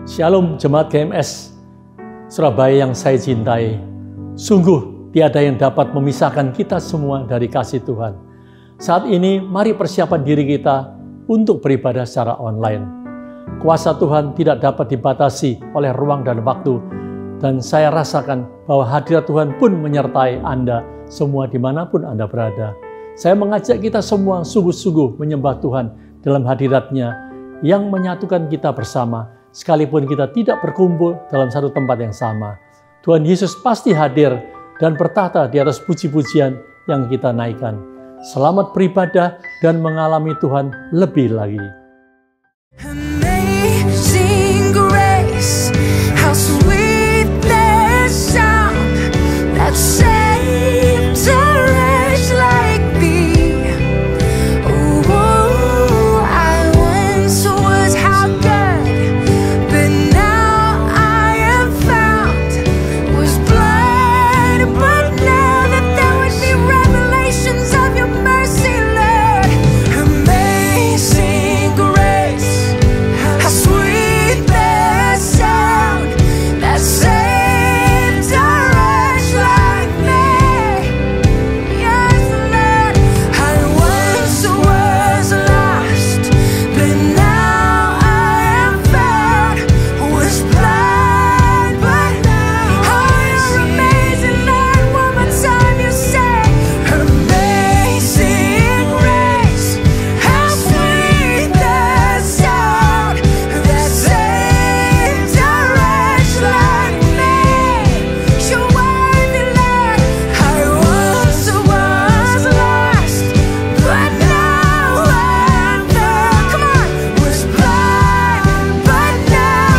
Shalom Jemaat GMS Surabaya yang saya cintai. Sungguh tiada yang dapat memisahkan kita semua dari kasih Tuhan. Saat ini mari persiapan diri kita untuk beribadah secara online. Kuasa Tuhan tidak dapat dibatasi oleh ruang dan waktu. Dan saya rasakan bahwa hadirat Tuhan pun menyertai Anda semua dimanapun Anda berada. Saya mengajak kita semua sungguh-sungguh menyembah Tuhan dalam hadirat-Nya yang menyatukan kita bersama. Sekalipun kita tidak berkumpul dalam satu tempat yang sama, Tuhan Yesus pasti hadir dan bertahta di atas puji-pujian yang kita naikkan. Selamat beribadah dan mengalami Tuhan lebih lagi. Amazing grace, how sweet the sound that saved a wretch like me. Oh, I once was how good, but now I am found. Was blind, but now that there would be revelations of your mercy, Lord. Amazing grace, how sweet the sound that saved a wretch like me. Yes, Lord, I once was lost, but now I am found. Was blind, but now oh, you're amazing, Lord. One more time you say, amazing grace, how sweet the sound that saved a wretch like me. You're worthy, Lord. I once was lost, but now I'm found. Come on, was blind, but now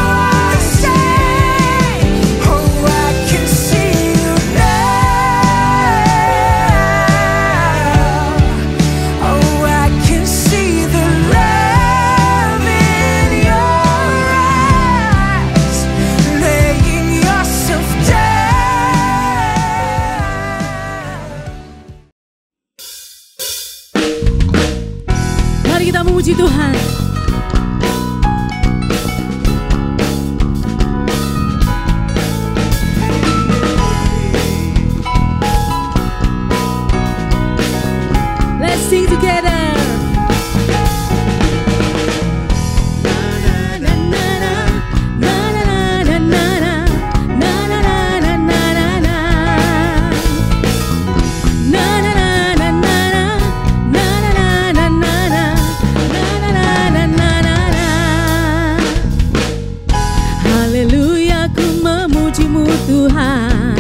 I say, oh, I can see you now. Oh, I can see the love in your eyes, laying yourself down. Mari kita memuji Tuhan. Let's sing together. Haleluya, ku memujimu Tuhan,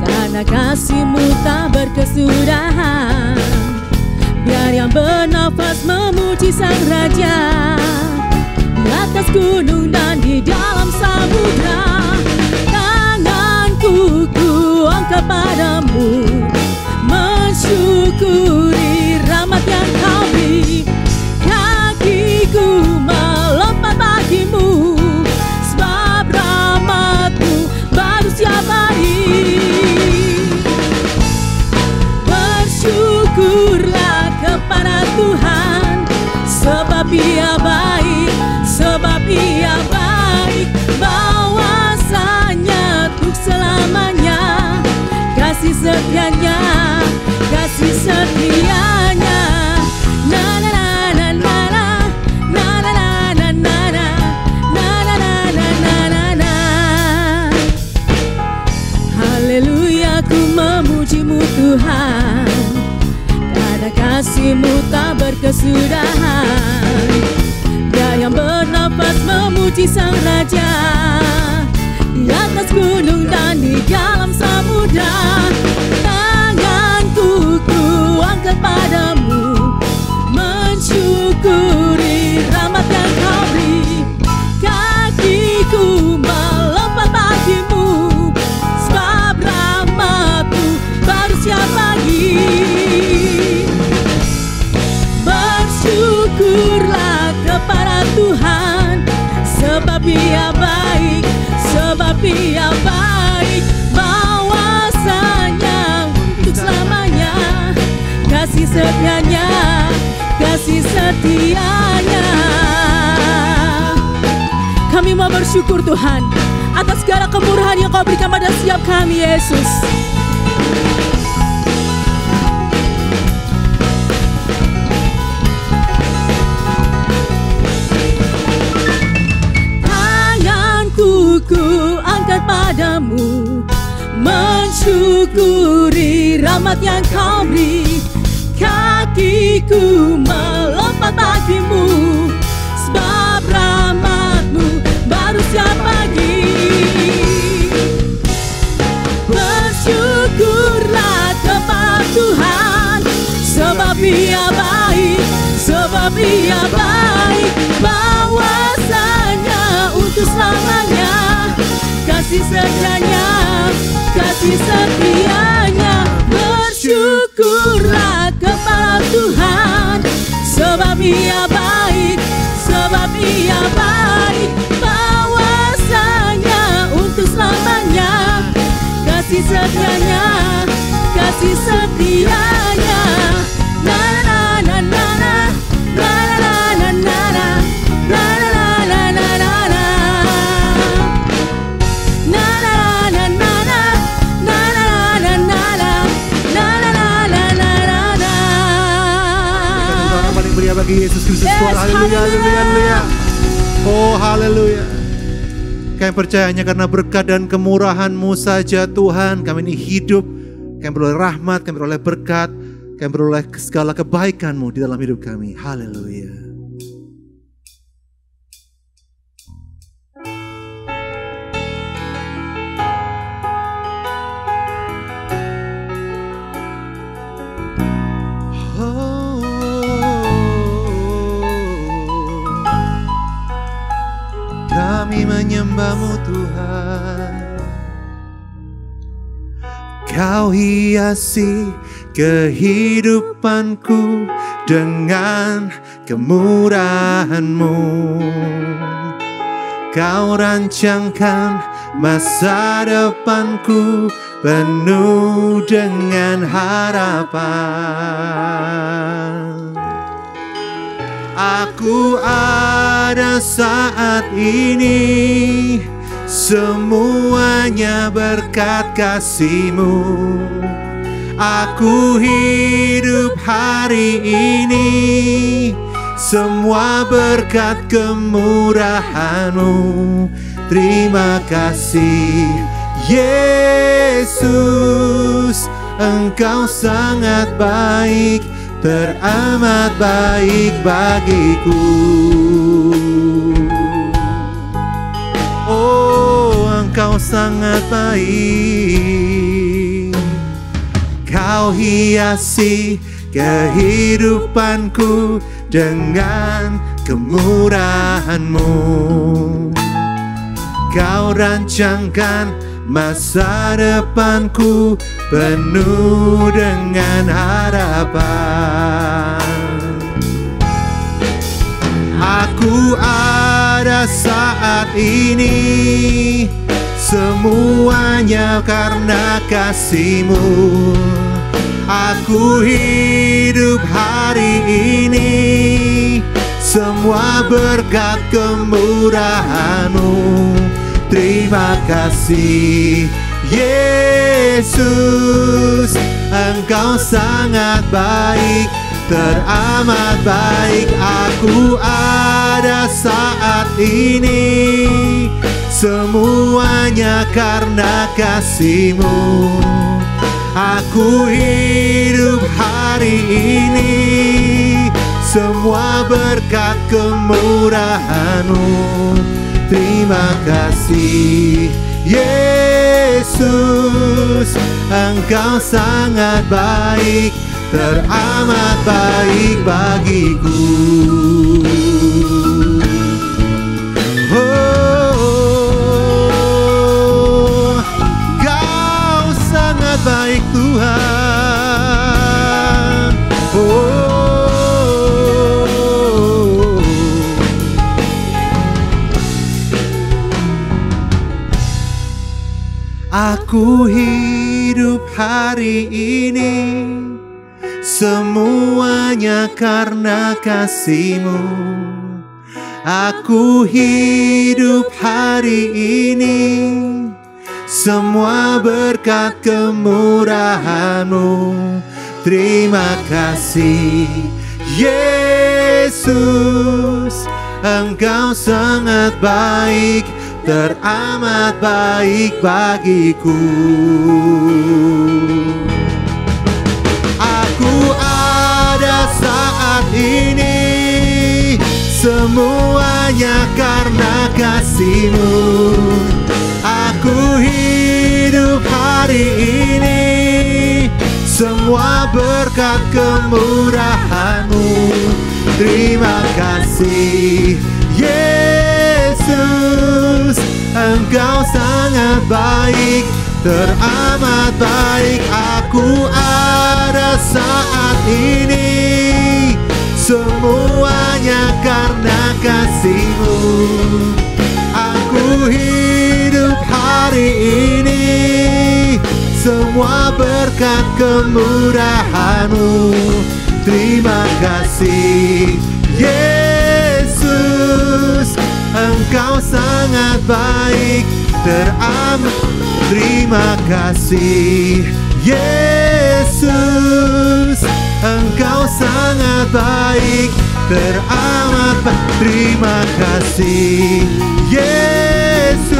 karena kasih-Mu tak berkesudahan. Biar yang bernafas memuji Sang Raja, di atas gunung dan di dalam samudra. Tanganku ku angkat padamu, mensyukuri rahmat yang Kau beri. Kakiku melompat bagimu, sebab rahmat-Mu baru setiap hari. Bersyukurlah kepada Tuhan, sebab Ia baik, sebab Ia baik. Bahwasanya untuk selamanya, kasih setianya, kasih setianya. Na na na na na na, na na na na na na, na na na na na na na. Haleluya, ku memujimu Tuhan, karena kasih-Mu tak berkesudahan. Dia yang bernafas memuji Sang Raja, di atas gunung dan di dalam samudra. Tanganku ku angkat padamu, mensyukuri rahmat yang Kau beri. Kakiku melompat bagimu, sebab rahmat-Mu baru setiap pagi. Bersyukurlah kepada Tuhan, sebab Ia baik, sebab Ia baik. Bahwasanya untuk selamanya, kasih setianya, kasih setianya. Kami mau bersyukur Tuhan atas segala kemurahan yang Kau berikan pada setiap kami, Yesus. Tanganku ku angkat padamu, mensyukuri rahmat yang Kau beri. Kakiku melompat bagimu, sebab rahmat-Mu baru setiap pagi. Bersyukurlah kepada Tuhan, sebab Ia baik, sebab Ia baik. Bahwasanya untuk selamanya kasih setianya, kasih setianya. Bersyukurlah kepada Tuhan, sebab Ia baik, sebab Ia baik. Bahwasanya untuk selamanya kasih setianya, kasih setianya. Na na na na na na na na na na na na na na na. Meriah bagi Yesus Kristus. Yes, Haleluya, haleluya, haleluya. Oh, haleluya. Kami percayanya karena berkat dan kemurahan-Mu saja Tuhan, kami ini hidup, kami beroleh rahmat, kami beroleh berkat, kami beroleh segala kebaikan-Mu di dalam hidup kami. Haleluya. Kami menyembah-Mu Tuhan. Kau hiasi kehidupanku dengan kemurahan-Mu. Kau rancangkan masa depanku penuh dengan harapan. Aku ada saat ini, semuanya berkat kasih-Mu. Aku hidup hari ini, semua berkat kemurahan-Mu. Terima kasih Yesus, Engkau sangat baik, teramat baik bagiku. Oh, Engkau sangat baik. Kau hiasi kehidupanku dengan kemurahan-Mu. Kau rancangkan masa depanku penuh dengan harapan. Aku ada saat ini, semuanya karena kasih-Mu. Aku hidup hari ini, semua berkat kemurahan-Mu. Terima kasih Yesus, Engkau sangat baik, teramat baik. Aku ada saat ini, semuanya karena kasih-Mu. Aku hidup hari ini, semua berkat kemurahan-Mu. Terima kasih Yesus, Engkau sangat baik, teramat baik bagiku. Oh, Kau sangat baik Tuhan. Oh, aku hidup hari ini, semuanya karena kasih-Mu. Aku hidup hari ini semua berkat kemurahan-Mu. Terima kasih Yesus, Engkau sangat baik, teramat baik bagiku. Aku ada saat ini semuanya karena kasih-Mu. Aku hidup hari ini semua berkat kemurahan-Mu. Terima kasih Yesus, Engkau sangat baik, teramat baik. Aku ada saat ini semuanya karena kasih-Mu. Aku hidup hari ini semua berkat kemurahan-Mu. Terima kasih Yesus, Engkau sangat baik, teramat. Terima kasih Yesus, Engkau sangat baik, teramat baik. Terima kasih Yesus,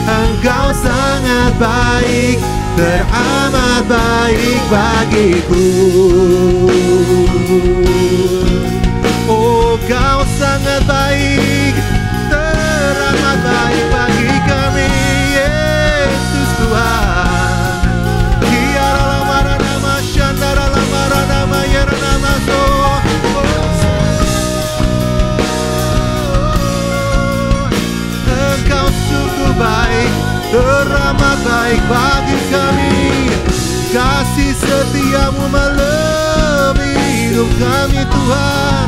Engkau sangat baik, teramat baik bagiku. Oh, Kau sangat baik, teramat baik bagi kami, Yesus Tuhan. Kiara lamara nama Shandara lamara nama Yara nama so. Engkau sungguh baik, teramat baik bagi kami. Kasih setia-Mu melebihi hidup kami Tuhan.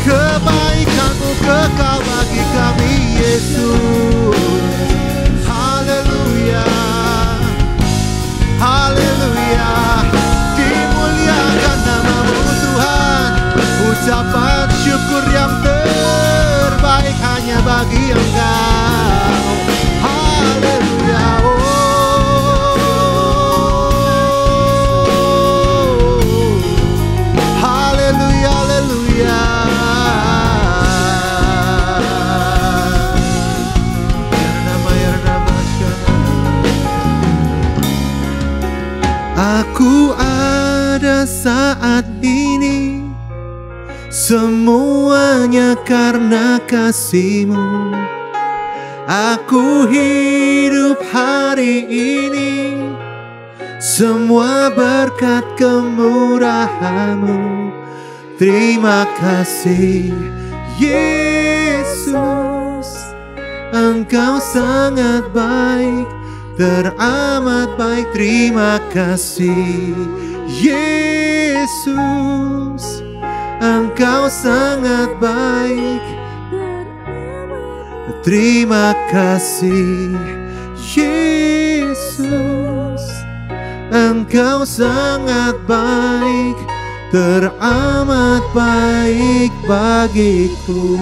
Kebaikan-Mu kekal bagi kami Yesus. Haleluya, haleluya. Dimuliakan nama-Mu Tuhan. Ucapan syukur yang terbaik hanya bagi Engkau. Haleluya, haleluya, haleluya. Aku ada saat ini semuanya karena kasih-Mu. Aku hidup hari ini semua berkat kemurahan-Mu. Terima kasih Yesus, Engkau sangat baik, teramat baik. Terima kasih Yesus, Engkau sangat baik. Terima kasih Yesus, Engkau sangat baik, teramat baik bagiku.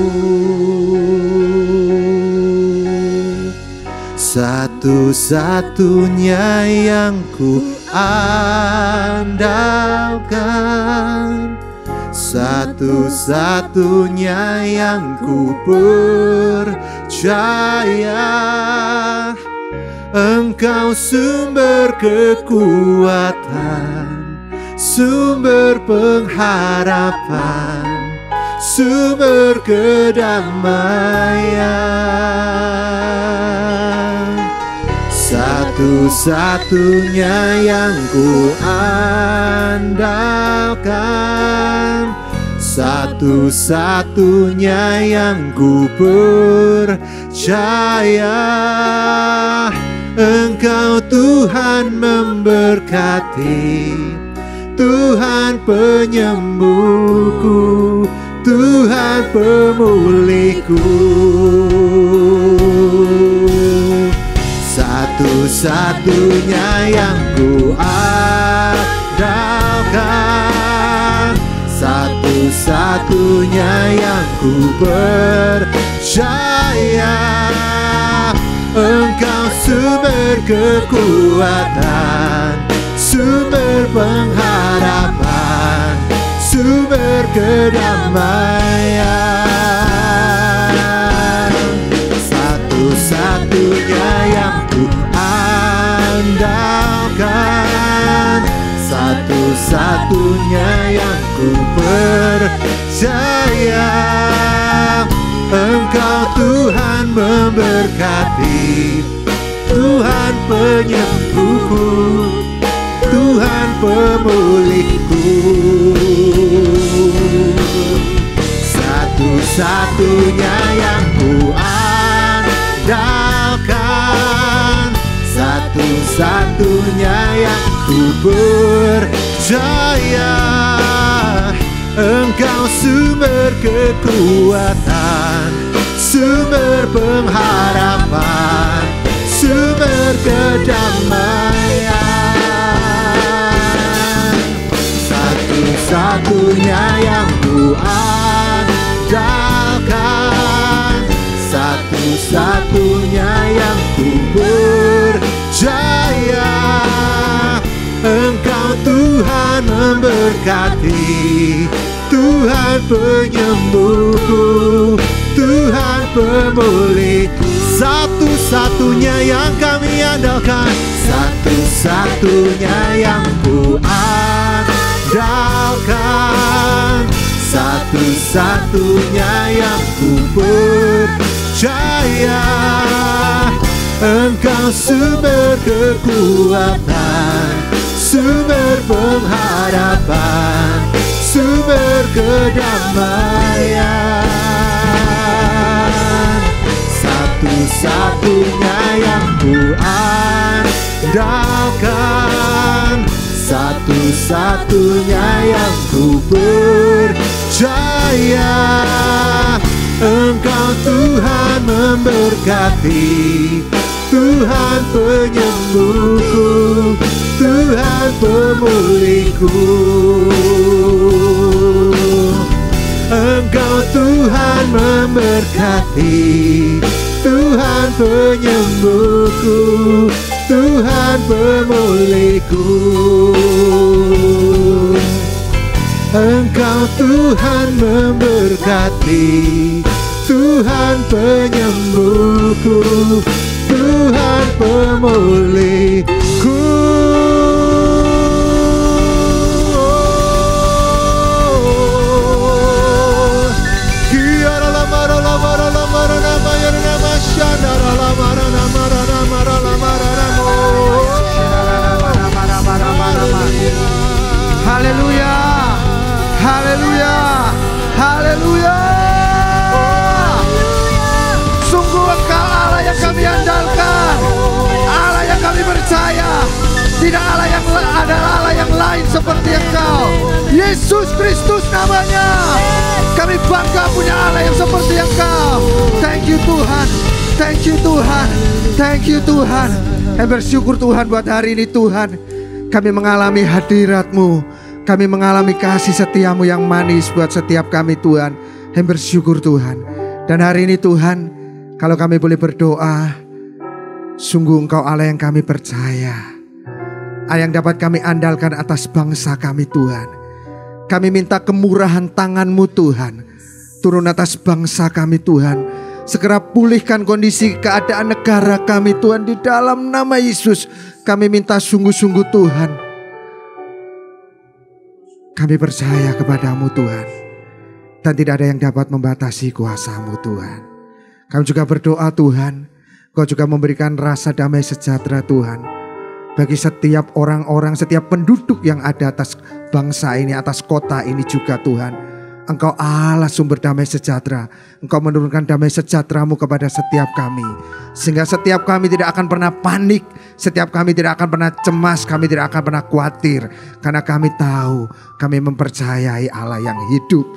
Satu-satunya yang ku andalkan, satu-satunya yang ku percaya. Engkau sumber kekuatan, sumber pengharapan, sumber kedamaian. Satu-satunya yang ku andalkan, satu-satunya yang ku percaya. Engkau Tuhan memberkati, Tuhan penyembuhku, Tuhan pemulihku. Satu-satunya yang ku andalkan, satu-satunya satu-satunya yang ku percaya. Engkau sumber kekuatan, sumber pengharapan, sumber kedamaian. Satu-satunya yang ku andalkan, satu-satunya yang ku percaya. Engkau Tuhan memberkati, Tuhan penyembuhku, Tuhan pemulihku. Satu-satunya yang ku andalkan, satu-satunya yang ku percaya. Engkau sumber kekuatan, sumber pengharapan, sumber kedamaian. Satu-satunya yang ku andalkan, satu-satunya yang ku percaya. Engkau Tuhan memberkati, Tuhan penyembuhku, Tuhan pemulih. Satu-satunya yang kami andalkan, satu-satunya yang ku andalkan, satu-satunya yang ku percaya. Engkau sumber kekuatan, sumber pengharapan, sumber kedamaian. Satu-satunya yang ku andalkan, satu-satunya yang ku percaya. Engkau Tuhan memberkati, Tuhan penyembuhku, Tuhan pemulihku. Engkau Tuhan memberkati, Tuhan penyembuhku, Tuhan pemulihku. Engkau Tuhan memberkati, Tuhan penyembuhku, Tuhan pemulihku. Haleluya, haleluya, haleluya. Sungguh Engkau Allah yang kami andalkan, Allah yang kami percaya. Tidak ada Allah yang lain seperti Engkau. Yesus Kristus namanya. Kami bangga punya Allah yang seperti Engkau. Thank you Tuhan, thank you Tuhan, thank you Tuhan. Kami bersyukur Tuhan buat hari ini Tuhan. Kami mengalami hadirat-Mu, kami mengalami kasih setiamu yang manis buat setiap kami Tuhan. Kami bersyukur Tuhan. Dan hari ini Tuhan, kalau kami boleh berdoa, sungguh Engkau Allah yang kami percaya, Allah yang dapat kami andalkan atas bangsa kami Tuhan. Kami minta kemurahan tangan-Mu Tuhan, turun atas bangsa kami Tuhan. Segera pulihkan kondisi keadaan negara kami Tuhan. Di dalam nama Yesus kami minta sungguh-sungguh Tuhan. Kami percaya kepadamu Tuhan, dan tidak ada yang dapat membatasi kuasa-Mu Tuhan. Kami juga berdoa Tuhan, Kau juga memberikan rasa damai sejahtera Tuhan, bagi setiap orang-orang, setiap penduduk yang ada atas bangsa ini, atas kota ini juga Tuhan. Engkau Allah sumber damai sejahtera. Engkau menurunkan damai sejahtera-Mu kepada setiap kami, sehingga setiap kami tidak akan pernah panik, setiap kami tidak akan pernah cemas, kami tidak akan pernah khawatir, karena kami tahu, kami mempercayai Allah yang hidup,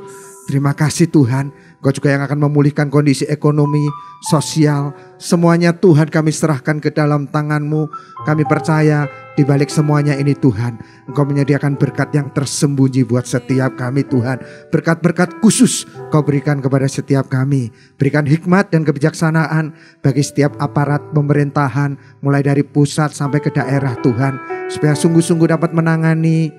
Terima kasih Tuhan, Engkau juga yang akan memulihkan kondisi ekonomi, sosial. Semuanya Tuhan kami serahkan ke dalam tangan-Mu. Kami percaya di balik semuanya ini Tuhan, Engkau menyediakan berkat yang tersembunyi buat setiap kami Tuhan. Berkat-berkat khusus Kau berikan kepada setiap kami. Berikan hikmat dan kebijaksanaan bagi setiap aparat pemerintahan, mulai dari pusat sampai ke daerah Tuhan. Supaya sungguh-sungguh dapat menangani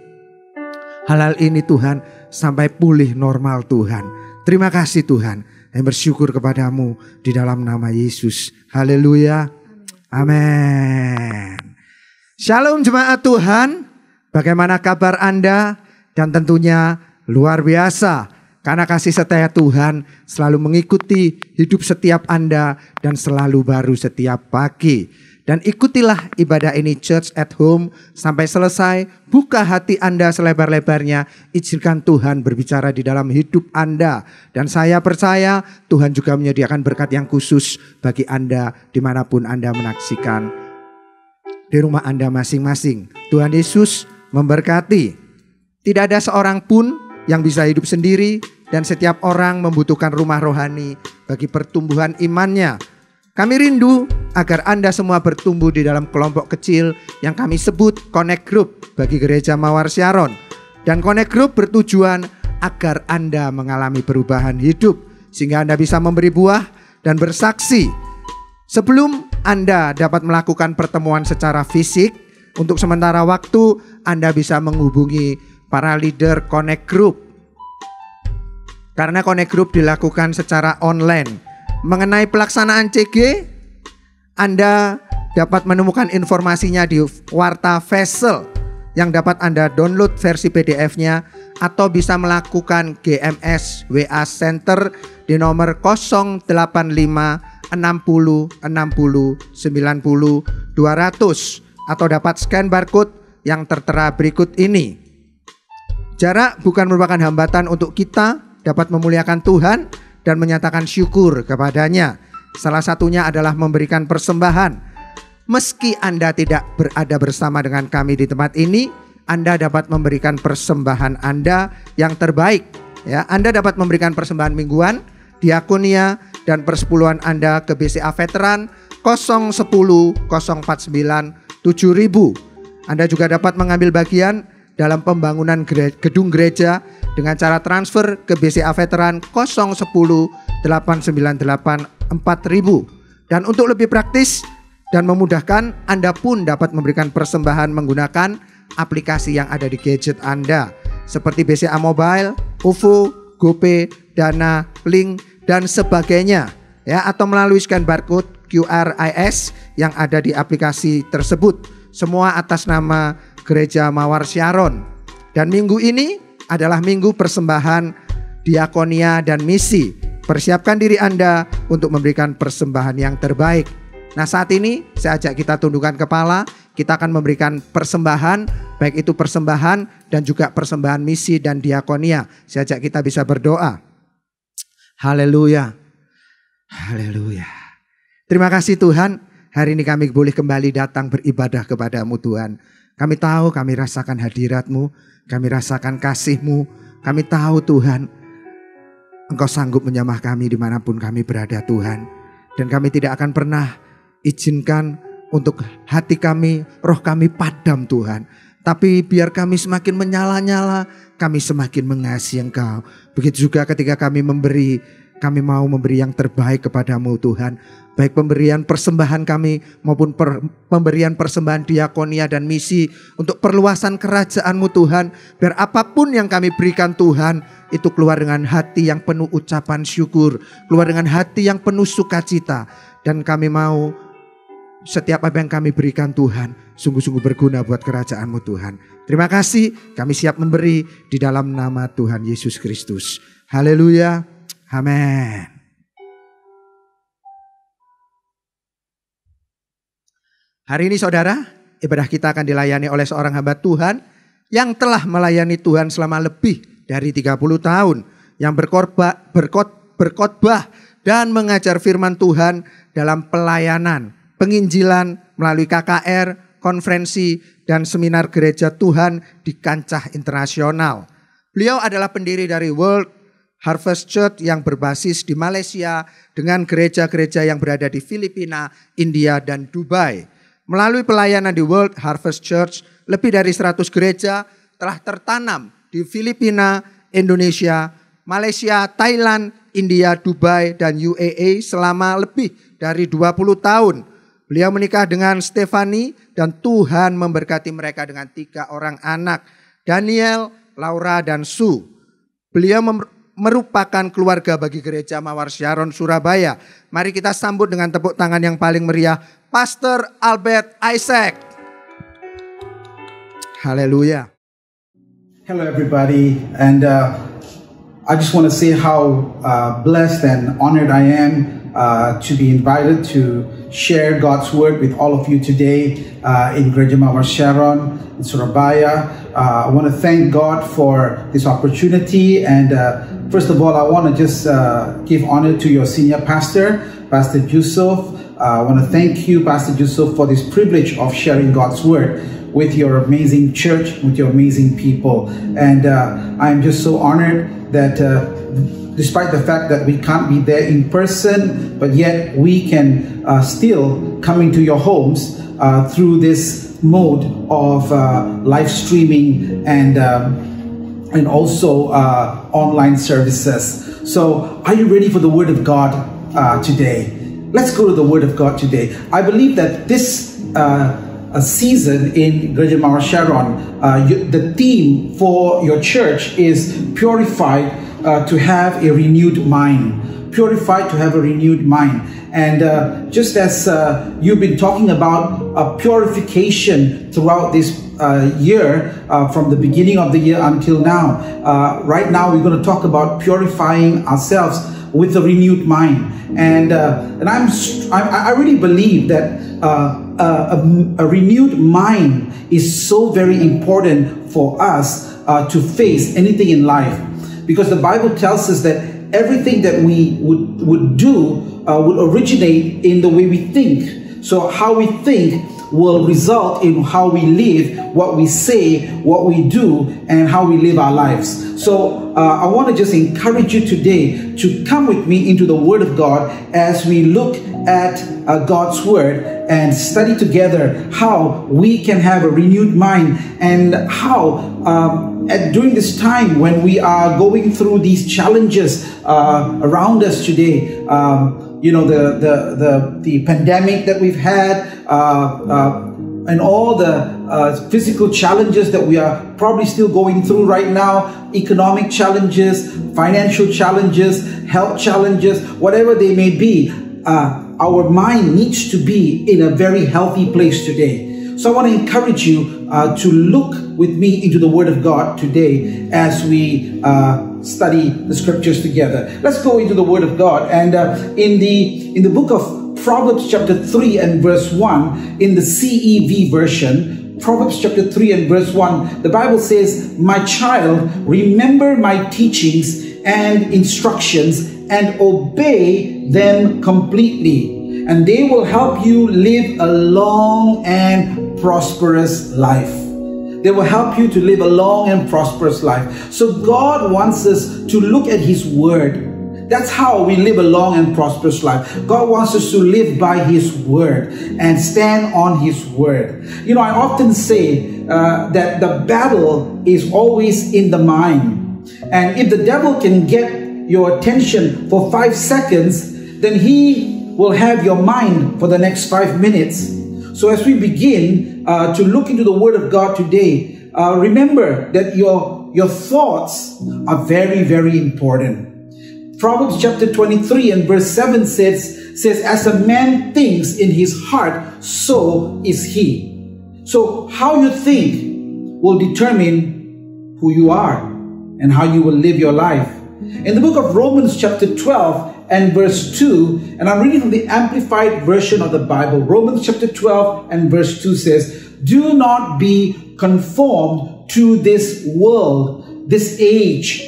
hal-hal ini Tuhan, sampai pulih normal Tuhan. Terima kasih Tuhan. Yang bersyukur kepadamu di dalam nama Yesus. Haleluya. Amin. Shalom jemaat Tuhan. Bagaimana kabar Anda? Dan tentunya luar biasa. Karena kasih setia Tuhan selalu mengikuti hidup setiap Anda dan selalu baru setiap pagi. Dan ikutilah ibadah ini Church at Home sampai selesai. Buka hati Anda selebar-lebarnya. Izinkan Tuhan berbicara di dalam hidup Anda. Dan saya percaya Tuhan juga menyediakan berkat yang khusus bagi Anda dimanapun Anda menyaksikan di rumah Anda masing-masing. Tuhan Yesus memberkati. Tidak ada seorang pun yang bisa hidup sendiri. Dan setiap orang membutuhkan rumah rohani bagi pertumbuhan imannya. Kami rindu agar Anda semua bertumbuh di dalam kelompok kecil yang kami sebut Connect Group bagi Gereja Mawar Sharon. Dan Connect Group bertujuan agar Anda mengalami perubahan hidup sehingga Anda bisa memberi buah dan bersaksi. Sebelum Anda dapat melakukan pertemuan secara fisik, untuk sementara waktu Anda bisa menghubungi para leader Connect Group. Karena Connect Group dilakukan secara online. Mengenai pelaksanaan CG, Anda dapat menemukan informasinya di Warta Vessel yang dapat Anda download versi PDF-nya atau bisa melakukan GMS WA Center di nomor 085 60 60 90 200 atau dapat scan barcode yang tertera berikut ini. Jarak bukan merupakan hambatan untuk kita dapat memuliakan Tuhan dan menyatakan syukur kepadanya. Salah satunya adalah memberikan persembahan. Meski Anda tidak berada bersama dengan kami di tempat ini, Anda dapat memberikan persembahan Anda yang terbaik. Ya, Anda dapat memberikan persembahan mingguan, diakonia, dan persepuluhan Anda ke BCA Veteran 010 049 7000. Anda juga dapat mengambil bagian dalam pembangunan gedung gereja dengan cara transfer ke BCA Veteran 010 898 4000. Dan untuk lebih praktis dan memudahkan, Anda pun dapat memberikan persembahan menggunakan aplikasi yang ada di gadget Anda seperti BCA Mobile, OVO, GoPay, Dana, Link, dan sebagainya, ya, atau melalui scan barcode QRIS yang ada di aplikasi tersebut. Semua atas nama Gereja Mawar Sharon. Dan minggu ini adalah minggu persembahan diakonia dan misi. Persiapkan diri Anda untuk memberikan persembahan yang terbaik. Nah, saat ini saya ajak kita tundukkan kepala. Kita akan memberikan persembahan, baik itu persembahan dan juga persembahan misi dan diakonia. Saya ajak kita bisa berdoa. Haleluya. Haleluya. Terima kasih Tuhan. Hari ini kami boleh kembali datang beribadah kepada-Mu Tuhan. Kami tahu, kami rasakan hadirat-Mu, kami rasakan kasih-Mu. Kami tahu Tuhan, Engkau sanggup menjamah kami dimanapun kami berada Tuhan. Dan kami tidak akan pernah izinkan untuk hati kami, roh kami padam Tuhan. Tapi biar kami semakin menyala-nyala, kami semakin mengasihi Engkau. Begitu juga ketika kami memberi, kami mau memberi yang terbaik kepada-Mu Tuhan. Baik pemberian persembahan kami maupun pemberian persembahan diakonia dan misi untuk perluasan kerajaan-Mu Tuhan. Biar apapun yang kami berikan Tuhan, itu keluar dengan hati yang penuh ucapan syukur. Keluar dengan hati yang penuh sukacita. Dan kami mau setiap apa yang kami berikan Tuhan sungguh-sungguh berguna buat kerajaan-Mu Tuhan. Terima kasih, kami siap memberi di dalam nama Tuhan Yesus Kristus. Haleluya. Amin. Hari ini saudara, ibadah kita akan dilayani oleh seorang hamba Tuhan yang telah melayani Tuhan selama lebih dari 30 tahun. Yang berkhotbah dan mengajar firman Tuhan dalam pelayanan, penginjilan melalui KKR, konferensi, dan seminar gereja Tuhan di kancah internasional. Beliau adalah pendiri dari World Harvest Church yang berbasis di Malaysia dengan gereja-gereja yang berada di Filipina, India, dan Dubai. Melalui pelayanan di World Harvest Church, lebih dari 100 gereja telah tertanam di Filipina, Indonesia, Malaysia, Thailand, India, Dubai, dan UAE selama lebih dari 20 tahun. Beliau menikah dengan Stephanie dan Tuhan memberkati mereka dengan 3 orang anak, Daniel, Laura, dan Sue. Beliau merupakan keluarga bagi Gereja Mawar Sharon Surabaya. Mari kita sambut dengan tepuk tangan yang paling meriah, Pastor Albert Isaac. Haleluya. Hello everybody, and I just want to say how blessed and honored I am to be invited to share God's word with all of you today in Gereja Mawar Sharon in Surabaya. I want to thank God for this opportunity, and first of all, I want to just give honor to your senior pastor, Pastor Yusuf. I want to thank you, Pastor Yusuf, for this privilege of sharing God's word with your amazing church, with your amazing people. And I'm just so honored that despite the fact that we can't be there in person, but yet we can still come into your homes through this mode of live streaming and also online services. So are you ready for the Word of God today? Let's go to the Word of God today. I believe that this a season in Gereja Mawar Sharon, the theme for your church is purified to have a renewed mind. Purified to have a renewed mind. And just as you've been talking about purification throughout this year, from the beginning of the year until now, right now we're going to talk about purifying ourselves with a renewed mind. And I really believe that a renewed mind is so very important for us to face anything in life, because the Bible tells us that everything that we would do would originate in the way we think. So how we think will result in how we live, what we say, what we do, and how we live our lives. So I want to just encourage you today to come with me into the Word of God as we look at God's Word and study together how we can have a renewed mind, and how during this time when we are going through these challenges around us today, you know, the pandemic that we've had, and all the physical challenges that we are probably still going through right now, economic challenges, financial challenges, health challenges, whatever they may be, our mind needs to be in a very healthy place today. So I want to encourage you to look with me into the Word of God today as we study the scriptures together. Let's go into the Word of God, and in the book of Proverbs chapter 3 and verse 1 in the CEV version, Proverbs chapter 3 and verse 1, the Bible says, "My child, remember my teachings and instructions and obey them completely, and they will help you live a long and prosperous life." They will help you to live a long and prosperous life. So God wants us to look at His Word. That's how we live a long and prosperous life. God wants us to live by His Word and stand on His Word. You know, I often say that the battle is always in the mind. And if the devil can get your attention for 5 seconds, then he will have your mind for the next 5 minutes. So as we begin to look into the Word of God today, remember that your thoughts are very, very important. Proverbs chapter 23 and verse 7 says, "As a man thinks in his heart, so is he." So how you think will determine who you are and how you will live your life. In the book of Romans chapter 12 and verse 2, and I'm reading from the Amplified version of the Bible. Romans chapter 12 and verse 2 says, "Do not be conformed to this world, this age,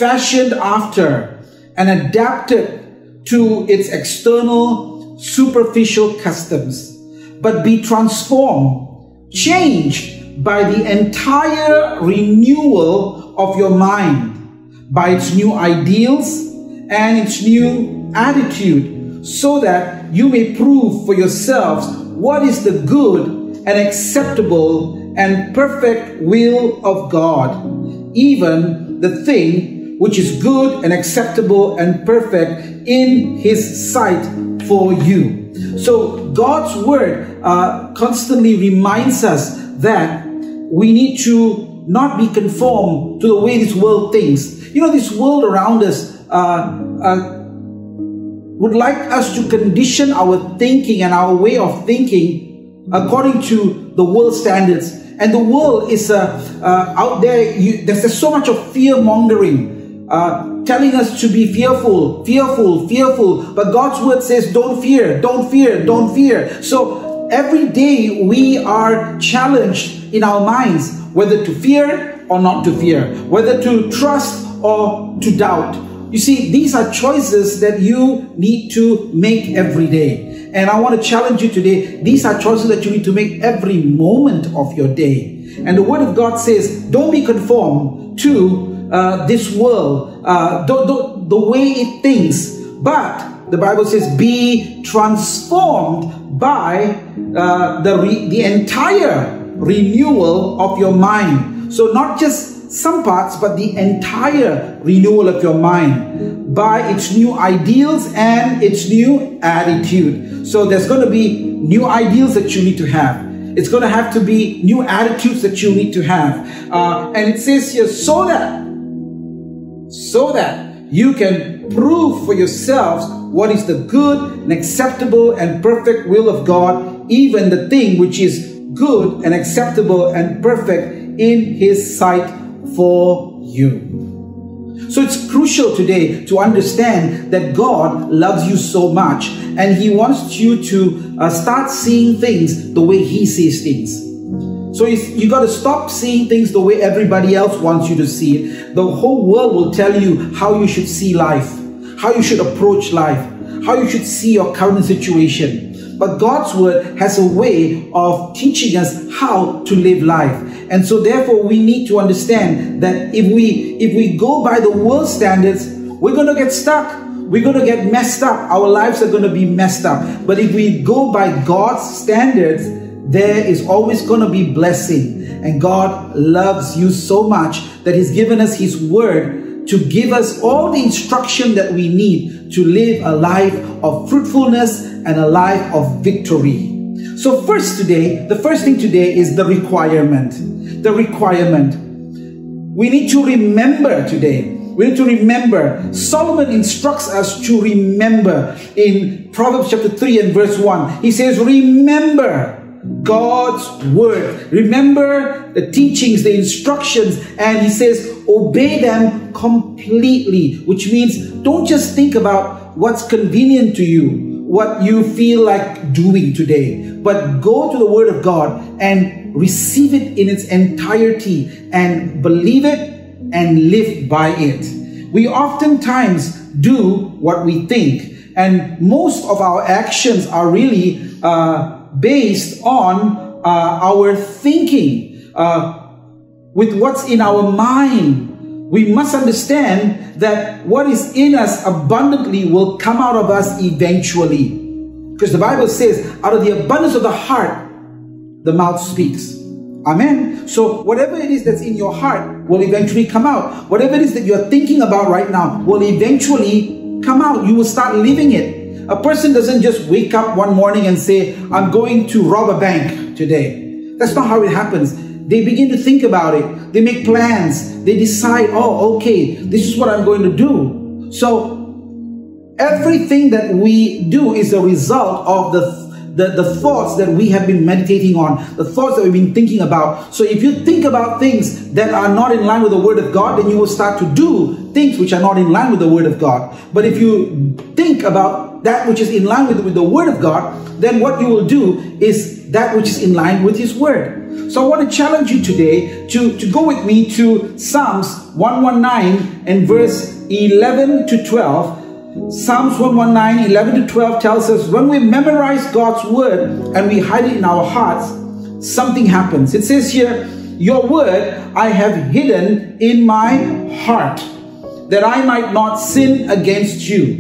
fashioned after and adapted to its external, superficial customs, but be transformed, changed by the entire renewal of your mind, by its new ideals and its new attitude, so that you may prove for yourselves what is the good and acceptable and perfect will of God, even the thing which is good and acceptable and perfect in His sight for you. So God's word constantly reminds us that we need to not be conformed to the way this world thinks. You know, this world around us would like us to condition our thinking and our way of thinking according to the world standards. And the world is out there, there's so much of fear-mongering, telling us to be fearful. But God's word says, don't fear, don't fear, don't fear. So every day we are challenged in our minds, whether to fear or not to fear, whether to trust or to doubt. You see, these are choices that you need to make every day. And I want to challenge you today. These are choices that you need to make every moment of your day. And the Word of God says, don't be conformed to this world, the way it thinks. But the Bible says, be transformed by the entire renewal of your mind. So not just some parts, but the entire renewal of your mind by its new ideals and its new attitude. So there's going to be new ideals that you need to have. It's going to have to be new attitudes that you need to have. And it says here, so that you can prove for yourselves what is the good and acceptable and perfect will of God, even the thing which is good and acceptable and perfect in His sight for you. So it's crucial today to understand that God loves you so much, and He wants you to start seeing things the way He sees things. So you got to stop seeing things the way everybody else wants you to see it. The whole world will tell you how you should see life, how you should approach life, how you should see your current situation. But God's word has a way of teaching us how to live life. And so therefore we need to understand that if we go by the world standards, we're going to get stuck. We're going to get messed up. Our lives are going to be messed up. But if we go by God's standards, there is always going to be blessing. And God loves you so much that He's given us His word to give us all the instruction that we need to live a life of fruitfulness and a life of victory. So the first thing today is the requirement. The requirement. We need to remember today. We need to remember. Solomon instructs us to remember in Proverbs chapter 3 and verse 1. He says, remember God's word. Remember the teachings, the instructions, and he says, obey them completely, which means don't just think about what's convenient to you, what you feel like doing today, but go to the Word of God and receive it in its entirety and believe it and live by it. We oftentimes do what we think, and most of our actions are really based on our thinking, with what's in our mind. We must understand that what is in us abundantly will come out of us eventually. Because the Bible says, out of the abundance of the heart, the mouth speaks. Amen. So whatever it is that's in your heart will eventually come out. Whatever it is that you're thinking about right now will eventually come out. You will start living it. A person doesn't just wake up one morning and say, I'm going to rob a bank today. That's not how it happens. They begin to think about it. They make plans. They decide, oh, okay, this is what I'm going to do. So everything that we do is a result of the thoughts that we have been meditating on, the thoughts that we've been thinking about. So if you think about things that are not in line with the Word of God, then you will start to do things which are not in line with the Word of God. But if you think about that which is in line with the Word of God, then what you will do is that which is in line with His Word. So I want to challenge you today to go with me to Psalms 119 and verse 11 to 12. Psalms 119, 11 to 12 tells us when we memorize God's word and we hide it in our hearts, something happens. It says here, your word I have hidden in my heart that I might not sin against you.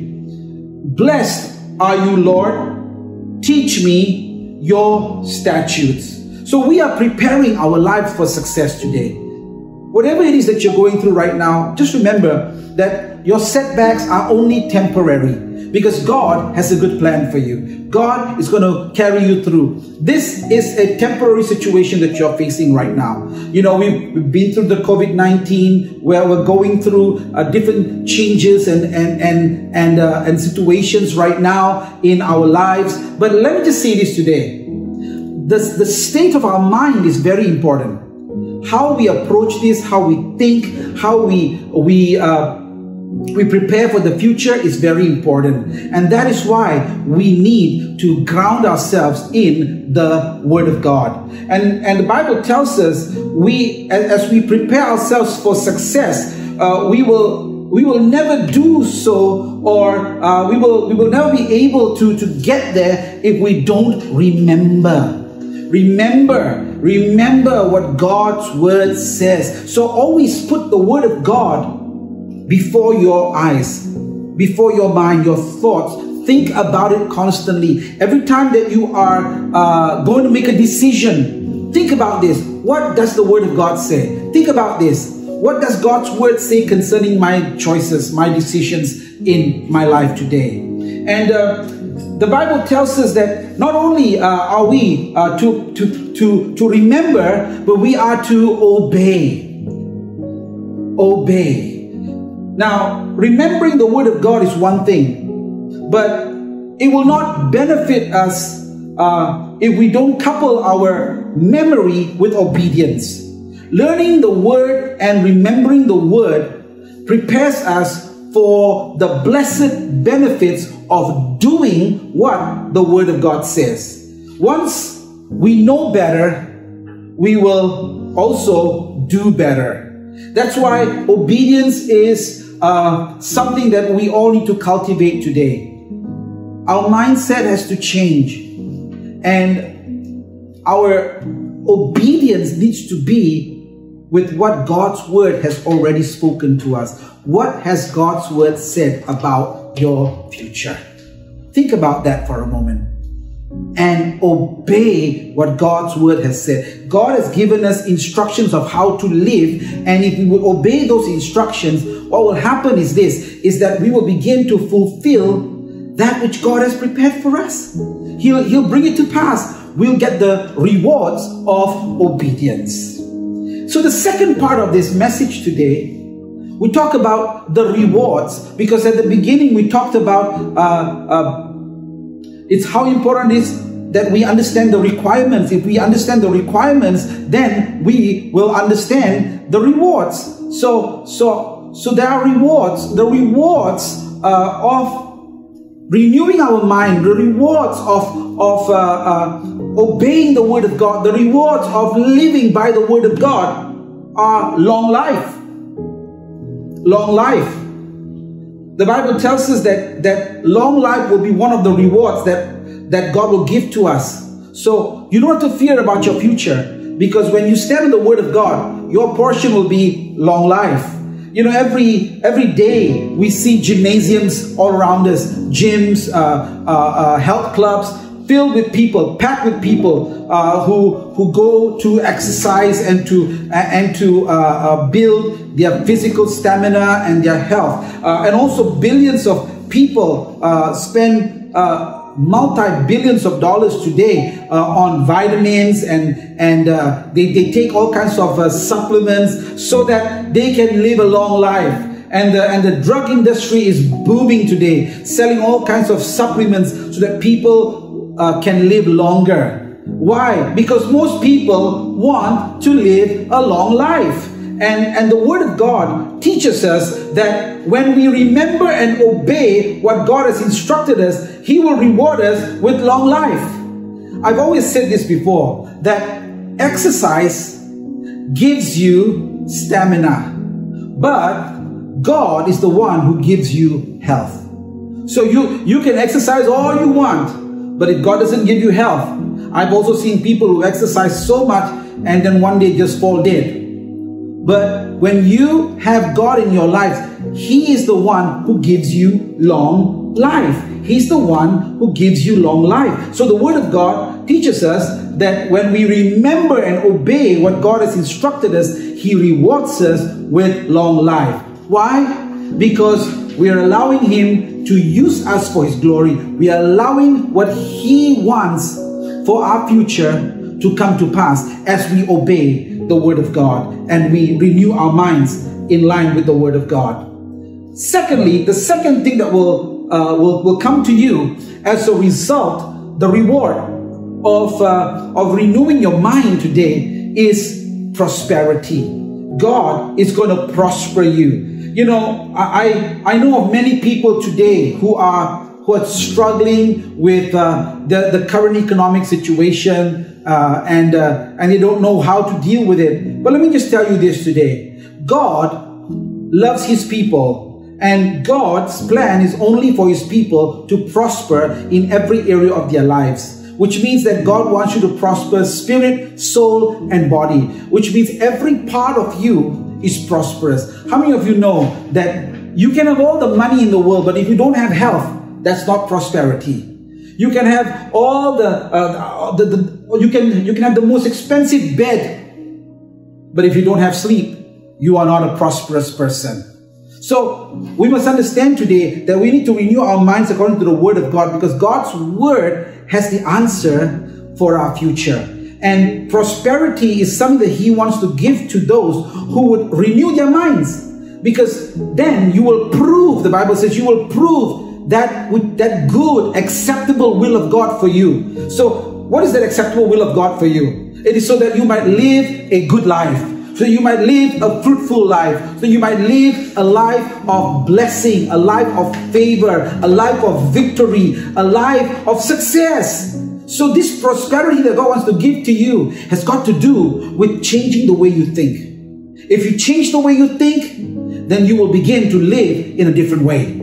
Blessed are you, Lord. Teach me your statutes. So we are preparing our lives for success today. Whatever it is that you're going through right now, just remember that your setbacks are only temporary, because God has a good plan for you. God is going to carry you through. This is a temporary situation that you're facing right now. You know, we've been through the COVID-19, where we're going through different changes and situations right now in our lives. But let me just say this today. The state of our mind is very important. How we approach this, how we think, how we prepare for the future is very important. And that is why we need to ground ourselves in the Word of God. And the Bible tells us, as we prepare ourselves for success, we will never do so, or we will never be able to get there if we don't remember. Remember what God's Word says. So always put the Word of God before your eyes, before your mind, your thoughts. Think about it constantly. Every time that you are going to make a decision, think about this. What does the Word of God say? Think about this. What does God's Word say concerning my choices, my decisions in my life today? And the Bible tells us that not only are we to remember, but we are to obey. Obey. Now, remembering the Word of God is one thing, but it will not benefit us if we don't couple our memory with obedience. Learning the Word and remembering the Word prepares us for the blessed benefits of doing what the Word of God says. Once we know better, we will also do better. That's why obedience is something that we all need to cultivate today. Our mindset has to change, and our obedience needs to be with what God's Word has already spoken to us. What has God's Word said about your future? Think about that for a moment and obey what God's Word has said. God has given us instructions of how to live, and if we will obey those instructions, what will happen is that we will begin to fulfill that which God has prepared for us. He'll bring it to pass. We'll get the rewards of obedience. So the second part of this message today, we talk about the rewards, because at the beginning we talked about it's how important it is that we understand the requirements. If we understand the requirements, then we will understand the rewards. So there are rewards. The rewards of renewing our mind, the rewards of obeying the Word of God, the rewards of living by the Word of God are long life. Long life. The Bible tells us that long life will be one of the rewards that God will give to us. So you don't have to fear about your future, because when you stand in the Word of God, your portion will be long life. You know, every day we see gymnasiums all around us, gyms, health clubs, filled with people, packed with people who go to exercise and to build their physical stamina and their health. And also billions of people spend multi-billions of dollars today on vitamins, and they take all kinds of supplements so that they can live a long life. And the drug industry is booming today, selling all kinds of supplements so that people can live longer. Why? Because most people want to live a long life. And the Word of God teaches us that when we remember and obey what God has instructed us, He will reward us with long life. I've always said this before, that exercise gives you stamina, but God is the one who gives you health. So you can exercise all you want, but if God doesn't give you health, I've also seen people who exercise so much and then one day just fall dead. But when you have God in your life, He is the one who gives you long life. He's the one who gives you long life. So the Word of God teaches us that when we remember and obey what God has instructed us, He rewards us with long life. Why? Because we are allowing Him to use us for His glory. We are allowing what He wants for our future to come to pass as we obey the Word of God and we renew our minds in line with the Word of God. Secondly, the second thing that will come to you as a result, the reward of renewing your mind today is prosperity. God is going to prosper you. You know, I know of many people today who are struggling with the current economic situation and they don't know how to deal with it. But let me just tell you this today. God loves His people, and God's plan is only for His people to prosper in every area of their lives, which means that God wants you to prosper spirit, soul, and body, which means every part of you is prosperous. How many of you know that you can have all the money in the world, but if you don't have health, that's not prosperity? You can have all you can have the most expensive bed, but if you don't have sleep, you are not a prosperous person. So we must understand today that we need to renew our minds according to the Word of God, because God's Word has the answer for our future. And prosperity is something that He wants to give to those who would renew their minds, because then you will prove, the Bible says, you will prove that good, acceptable will of God for you. So what is that acceptable will of God for you? It is so that you might live a good life, so you might live a fruitful life, so you might live a life of blessing, a life of favor, a life of victory, a life of success. So this prosperity that God wants to give to you has got to do with changing the way you think. If you change the way you think, then you will begin to live in a different way.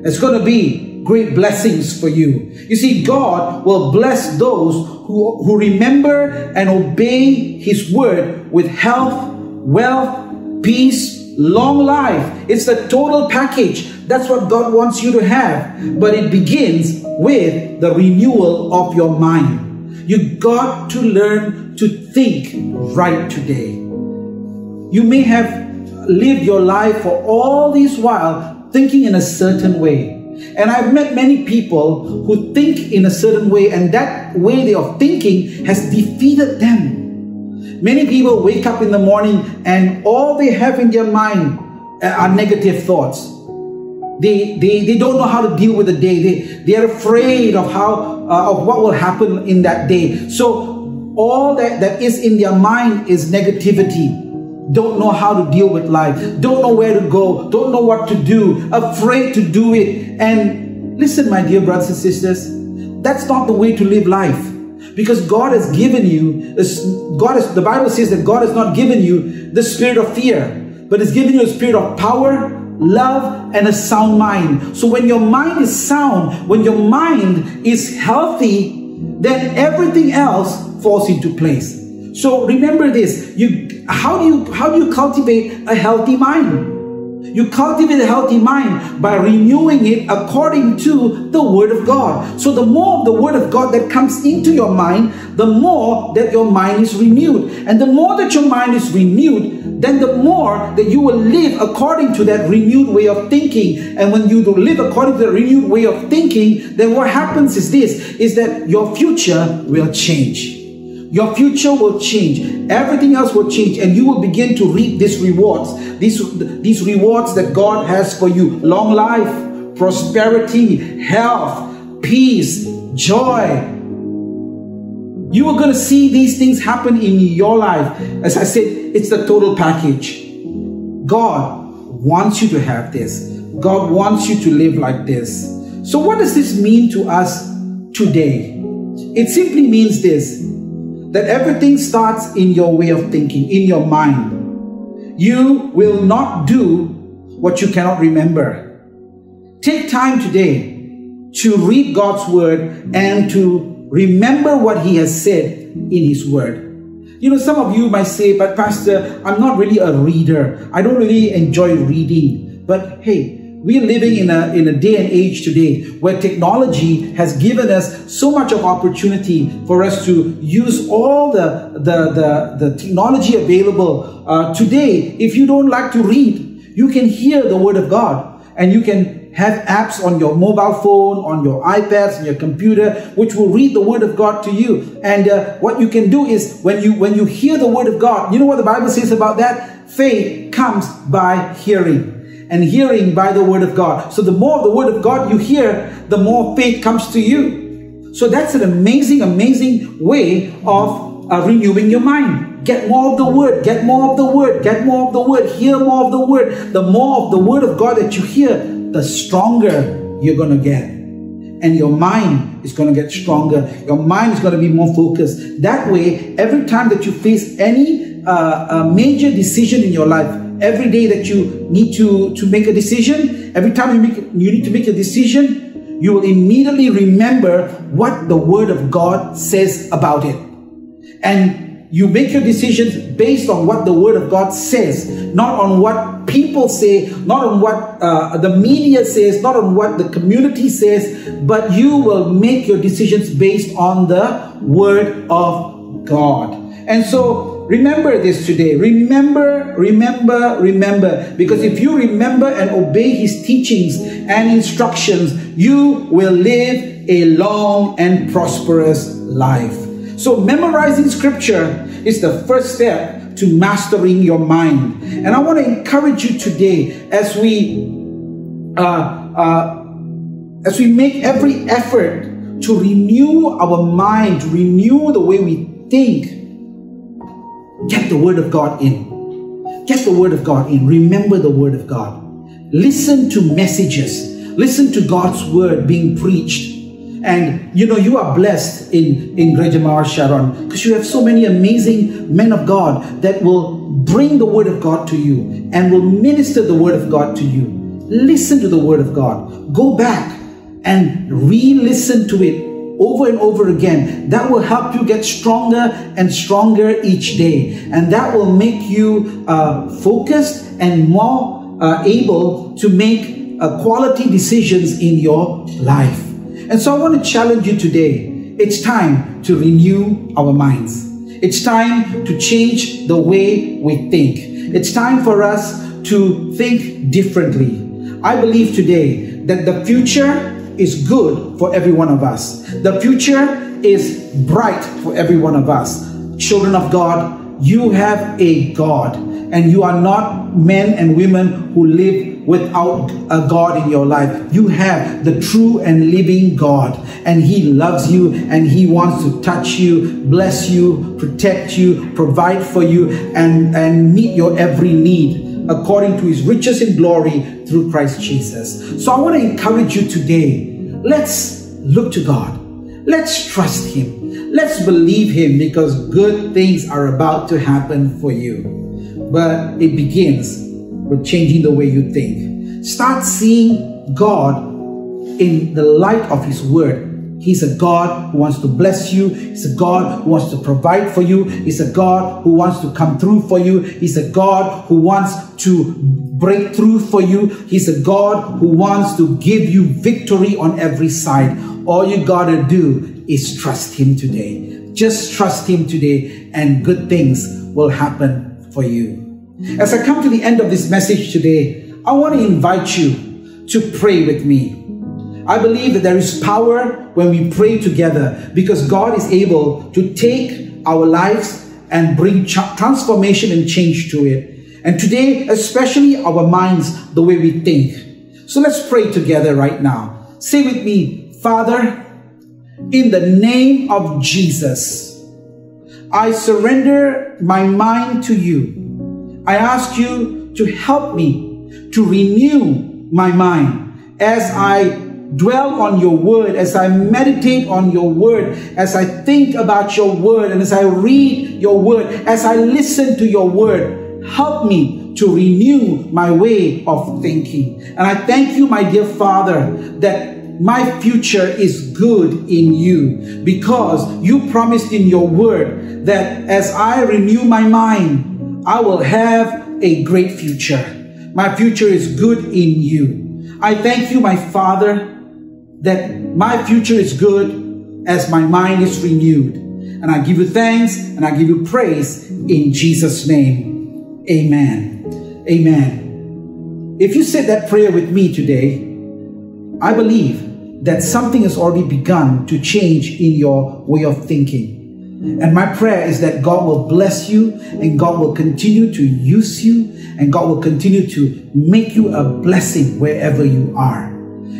It's going to be great blessings for you. You see, God will bless those who remember and obey His Word with health, wealth, peace, long life. It's the total package. That's what God wants you to have. But it begins with the renewal of your mind. You got to learn to think right today. You may have lived your life for all this while thinking in a certain way. And I've met many people who think in a certain way, and that way of thinking has defeated them. Many people wake up in the morning and all they have in their mind are negative thoughts. They don't know how to deal with the day. They are afraid of what will happen in that day. So all that is in their mind is negativity. Don't know how to deal with life. Don't know where to go. Don't know what to do. Afraid to do it. And listen, my dear brothers and sisters, that's not the way to live life. Because God has given you, the Bible says that God has not given you the spirit of fear, but has given you a spirit of power, love, and a sound mind. So when your mind is sound, when your mind is healthy, then everything else falls into place. So remember this, how do you cultivate a healthy mind? You cultivate a healthy mind by renewing it according to the Word of God. So the more of the Word of God that comes into your mind, the more that your mind is renewed. And the more that your mind is renewed, then the more that you will live according to that renewed way of thinking. And when you live according to the renewed way of thinking, then what happens is that your future will change. Your future will change. Everything else will change, and you will begin to reap these rewards. These rewards that God has for you: long life, prosperity, health, peace, joy. You are going to see these things happen in your life. As I said, it's the total package. God wants you to have this. God wants you to live like this. So what does this mean to us today? It simply means this: that everything starts in your way of thinking, in your mind. You will not do what you cannot remember. Take time today to read God's Word and to remember what He has said in His Word. You know, some of you might say, but Pastor, I'm not really a reader. I don't really enjoy reading. But hey, we're living in a day and age today where technology has given us so much of opportunity for us to use all the technology available. Today, if you don't like to read, you can hear the Word of God, and you can have apps on your mobile phone, on your iPads, on your computer, which will read the Word of God to you. And what you can do is when you hear the Word of God, you know what the Bible says about that? Faith comes by hearing, and hearing by the Word of God. So the more of the Word of God you hear, the more faith comes to you. So that's an amazing, amazing way of renewing your mind. Get more of the Word, get more of the Word, get more of the Word, hear more of the Word. The more of the Word of God that you hear, the stronger you're going to get. And your mind is going to get stronger. Your mind is going to be more focused. That way, every time that you face any major decision in your life, every day that you need to make a decision, every time you need to make a decision, you will immediately remember what the Word of God says about it. And you make your decisions based on what the Word of God says, not on what people say, not on what the media says, not on what the community says, but you will make your decisions based on the Word of God. And so remember this today. Remember, because if you remember and obey His teachings and instructions, you will live a long and prosperous life. So memorizing scripture is the first step to mastering your mind. And I want to encourage you today as we make every effort to renew our mind, to renew the way we think. Get the Word of God in. Get the Word of God in. Remember the Word of God. Listen to messages. Listen to God's Word being preached. And you know, you are blessed in Gereja Mawar Sharon because you have so many amazing men of God that will bring the Word of God to you and will minister the Word of God to you. Listen to the Word of God. Go back and re-listen to it over and over again. That will help you get stronger and stronger each day. And that will make you focused and more able to make quality decisions in your life. And so I want to challenge you today. It's time to renew our minds. It's time to change the way we think. It's time for us to think differently. I believe today that the future is good for every one of us. The future is bright for every one of us. Children of God, you have a God, and you are not men and women who live without a God in your life. You have the true and living God, and He loves you, and He wants to touch you, bless you, protect you, provide for you, and meet your every need according to His riches in glory through Christ Jesus. So I want to encourage you today. Let's look to God. Let's trust Him. Let's believe Him, because good things are about to happen for you. But it begins with changing the way you think. Start seeing God in the light of His Word. He's a God who wants to bless you. He's a God who wants to provide for you. He's a God who wants to come through for you. He's a God who wants to break through for you. He's a God who wants to give you victory on every side. All you gotta do is trust Him today. Just trust Him today, and good things will happen for you. As I come to the end of this message today, I want to invite you to pray with me. I believe that there is power when we pray together, because God is able to take our lives and bring transformation and change to it. And today, especially our minds, the way we think. So let's pray together right now. Say with me, Father, in the name of Jesus, I surrender my mind to you. I ask you to help me to renew my mind as I dwell on your word, as I meditate on your word, as I think about your word, and as I read your word, as I listen to your word. Help me to renew my way of thinking. And I thank you, my dear Father, that my future is good in you, because you promised in your word that as I renew my mind, I will have a great future. My future is good in you. I thank you, my Father, that my future is good as my mind is renewed. And I give you thanks and I give you praise in Jesus' name. Amen. Amen. If you said that prayer with me today, I believe that something has already begun to change in your way of thinking. And my prayer is that God will bless you and God will continue to use you and God will continue to make you a blessing wherever you are.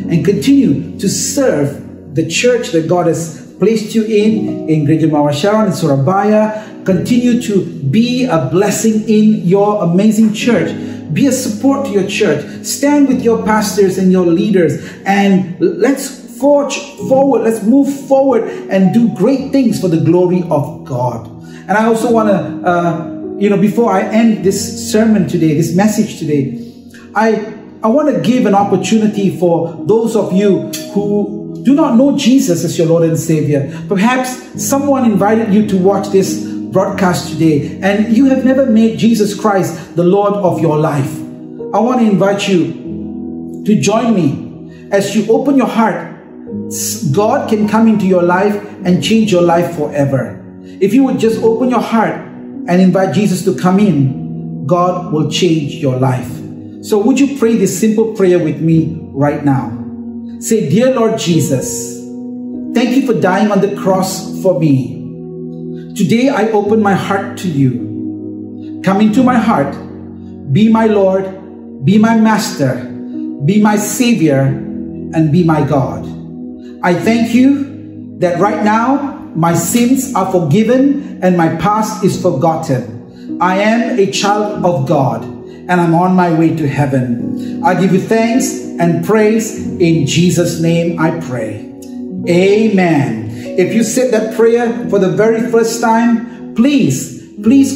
And continue to serve the church that God has placed you in Gereja Mawar Sharon in Surabaya. Continue to be a blessing in your amazing church. Be a support to your church. Stand with your pastors and your leaders. And let's forge forward. Let's move forward and do great things for the glory of God. And I also want to, before I end this sermon today, this message today, I want to give an opportunity for those of you who do not know Jesus as your Lord and Savior. Perhaps someone invited you to watch this broadcast today and you have never made Jesus Christ the Lord of your life. I want to invite you to join me as you open your heart. God can come into your life and change your life forever. If you would just open your heart and invite Jesus to come in, God will change your life. So would you pray this simple prayer with me right now? Say, "Dear Lord Jesus, thank you for dying on the cross for me. Today I open my heart to you. Come into my heart. Be my Lord, be my Master, be my Savior, and be my God. I thank you that right now my sins are forgiven and my past is forgotten. I am a child of God and I'm on my way to heaven. I give you thanks and praise in Jesus' name I pray. Amen. If you said that prayer for the very first time, please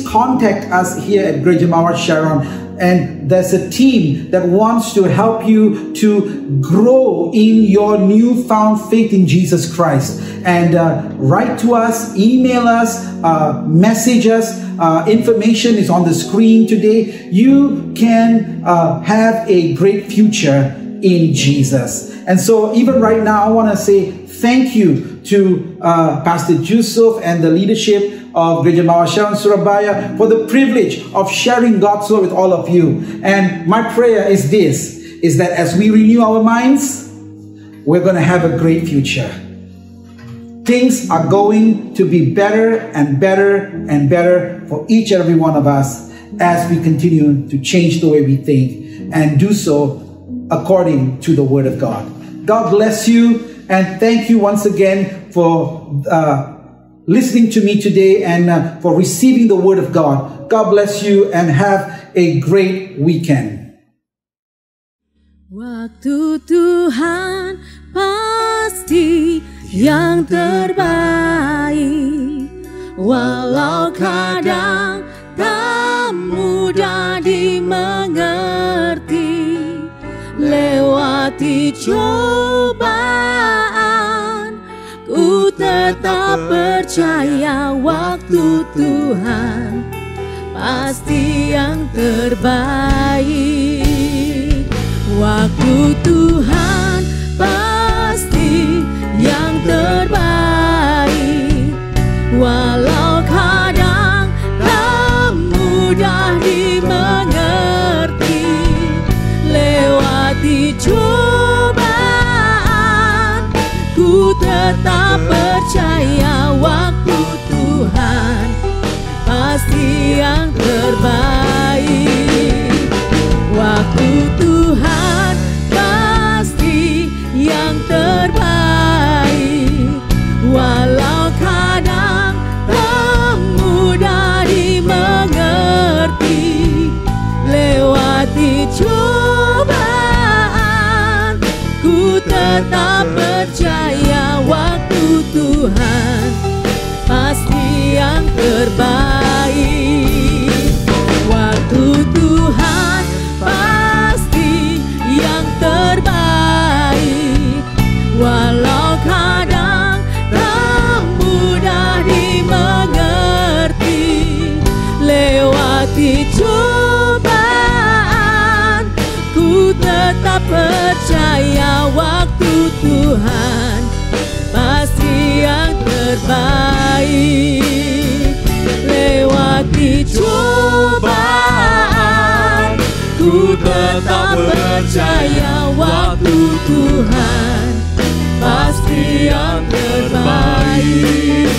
contact us here at Gereja Mawar Sharon. And there's a team that wants to help you to grow in your newfound faith in Jesus Christ. And write to us, email us, message us. Information is on the screen today. You can have a great future in Jesus. And so even right now, I want to say thank you to Pastor Yusuf and the leadership of Gereja Mawar Sharon Surabaya for the privilege of sharing God's word with all of you. And my prayer is this, is that as we renew our minds, we're going to have a great future. Things are going to be better and better and better for each and every one of us as we continue to change the way we think and do so according to the Word of God. God bless you and thank you once again for listening to me today and for receiving the Word of God. God bless you and have a great weekend. Waktu Tuhan pasti yang terbaik, walau kadang tak mudah dimengerti. Lewati cobaan, ku tetap percaya waktu Tuhan pasti yang terbaik. Waktu Tuhan pasti yang terbaik, walau kadang tak mudah dimengerti. Lewati cobaan, ku tetap percaya waktu Tuhan pasti yang terbaik. Waktu Tuhan pasti yang terbaik, walau kadang tak mudah dimengerti. Lewati cobaan, ku tetap percaya waktu Tuhan pasti yang terbaik. Waktu Tuhan pasti yang terbaik, walau kadang tak mudah dimengerti. Lewati cobaan, Tuhan pasti yang terbaik. Lewati cobaan, ku tetap percaya waktu Tuhan pasti yang terbaik.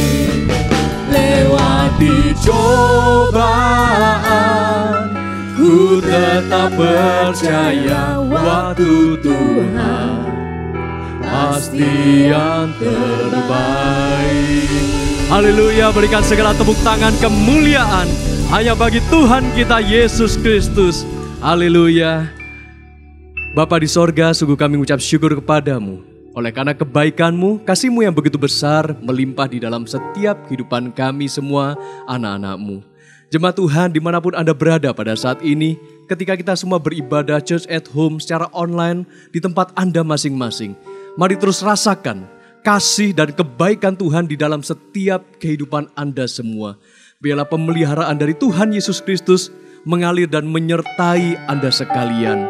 Lewati cobaan, ku tetap percaya waktu Tuhan pasti yang terbaik. Haleluya, berikan segala tepuk tangan kemuliaan hanya bagi Tuhan kita Yesus Kristus. Haleluya. Bapa di sorga, sungguh kami mengucap syukur kepadamu oleh karena kebaikan-Mu, kasih-Mu yang begitu besar melimpah di dalam setiap kehidupan kami semua anak-anak-Mu. Jemaat Tuhan dimanapun Anda berada pada saat ini, ketika kita semua beribadah Church at Home secara online di tempat Anda masing-masing, mari terus rasakan kasih dan kebaikan Tuhan di dalam setiap kehidupan Anda semua. Biarlah pemeliharaan dari Tuhan Yesus Kristus mengalir dan menyertai Anda sekalian.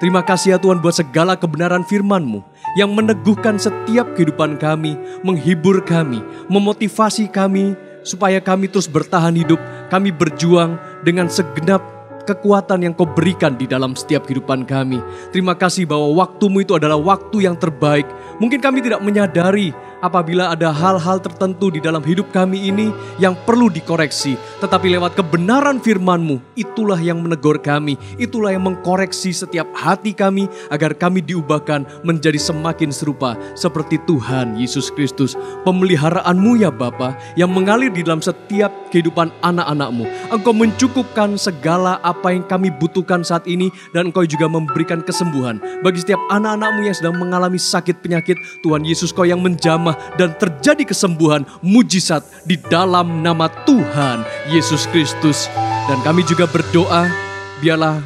Terima kasih ya Tuhan buat segala kebenaran firman-Mu yang meneguhkan setiap kehidupan kami, menghibur kami, memotivasi kami, supaya kami terus bertahan hidup, kami berjuang dengan segenap kekuatan yang Kau berikan di dalam setiap kehidupan kami. Terima kasih bahwa waktu-Mu itu adalah waktu yang terbaik. Mungkin kami tidak menyadari apabila ada hal-hal tertentu di dalam hidup kami ini yang perlu dikoreksi. Tetapi lewat kebenaran firman-Mu, itulah yang menegur kami, itulah yang mengkoreksi setiap hati kami agar kami diubahkan menjadi semakin serupa seperti Tuhan Yesus Kristus. Pemeliharaan-Mu ya Bapa yang mengalir di dalam setiap kehidupan anak-anak-Mu. Engkau mencukupkan segala apa yang kami butuhkan saat ini dan Engkau juga memberikan kesembuhan bagi setiap anak-anak-Mu yang sedang mengalami sakit penyakit. Tuhan Yesus, Kau yang menjamah dan terjadi kesembuhan mujizat di dalam nama Tuhan Yesus Kristus. Dan kami juga berdoa, biarlah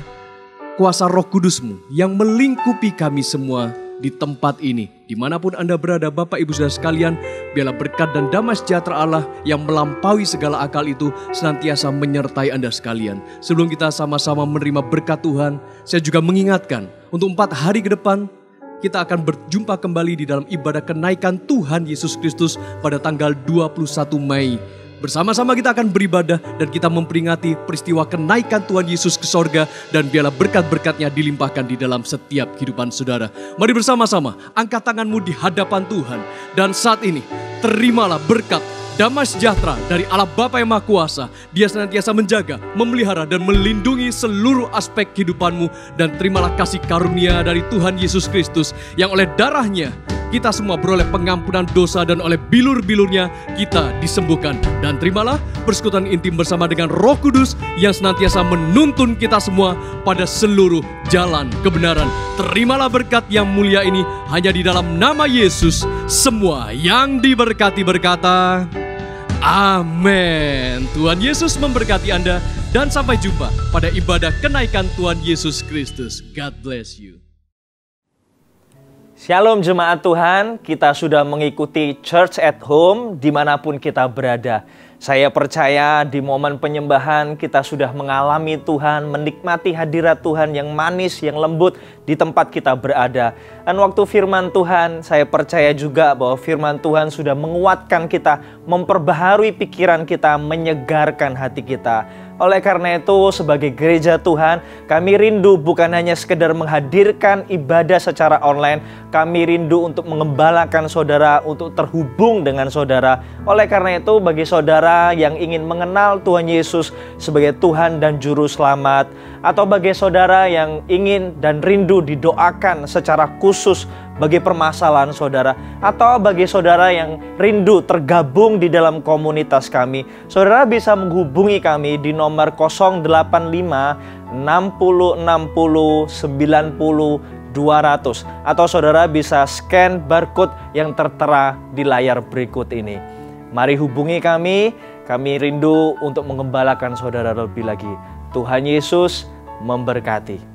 kuasa Roh Kudus-Mu yang melingkupi kami semua di tempat ini. Dimanapun Anda berada Bapak Ibu Saudara sekalian, biarlah berkat dan damai sejahtera Allah yang melampaui segala akal itu senantiasa menyertai Anda sekalian. Sebelum kita sama-sama menerima berkat Tuhan, saya juga mengingatkan untuk 4 hari ke depan, kita akan berjumpa kembali di dalam ibadah kenaikan Tuhan Yesus Kristus pada tanggal 21 Mei. Bersama-sama kita akan beribadah dan kita memperingati peristiwa kenaikan Tuhan Yesus ke sorga. Dan biarlah berkat-berkatnya dilimpahkan di dalam setiap kehidupan saudara. Mari bersama-sama angkat tanganmu di hadapan Tuhan. Dan saat ini terimalah berkat damai sejahtera dari Allah Bapa yang Maha Kuasa. Dia senantiasa menjaga, memelihara dan melindungi seluruh aspek kehidupanmu. Dan terimalah kasih karunia dari Tuhan Yesus Kristus yang oleh darahnya kita semua beroleh pengampunan dosa dan oleh bilur-bilurnya kita disembuhkan. Dan terimalah persekutuan intim bersama dengan Roh Kudus yang senantiasa menuntun kita semua pada seluruh jalan kebenaran. Terimalah berkat yang mulia ini hanya di dalam nama Yesus. Semua yang diberkati berkata, amin. Tuhan Yesus memberkati Anda dan sampai jumpa pada ibadah kenaikan Tuhan Yesus Kristus. God bless you. Shalom jemaat Tuhan, kita sudah mengikuti Church at Home dimanapun kita berada. Saya percaya di momen penyembahan kita sudah mengalami Tuhan, menikmati hadirat Tuhan yang manis, yang lembut di tempat kita berada. Dan waktu firman Tuhan, saya percaya juga bahwa firman Tuhan sudah menguatkan kita, memperbaharui pikiran kita, menyegarkan hati kita. Oleh karena itu sebagai gereja Tuhan, kami rindu bukan hanya sekedar menghadirkan ibadah secara online, kami rindu untuk mengembalakan saudara, untuk terhubung dengan saudara. Oleh karena itu bagi saudara yang ingin mengenal Tuhan Yesus sebagai Tuhan dan Juru Selamat, atau bagi saudara yang ingin dan rindu didoakan secara khusus bagi permasalahan saudara, atau bagi saudara yang rindu tergabung di dalam komunitas kami, saudara bisa menghubungi kami di nomor 085 60 60 90 200, atau saudara bisa scan barcode yang tertera di layar berikut ini. Mari hubungi kami rindu untuk mengembalakan saudara lebih lagi. Tuhan Yesus memberkati.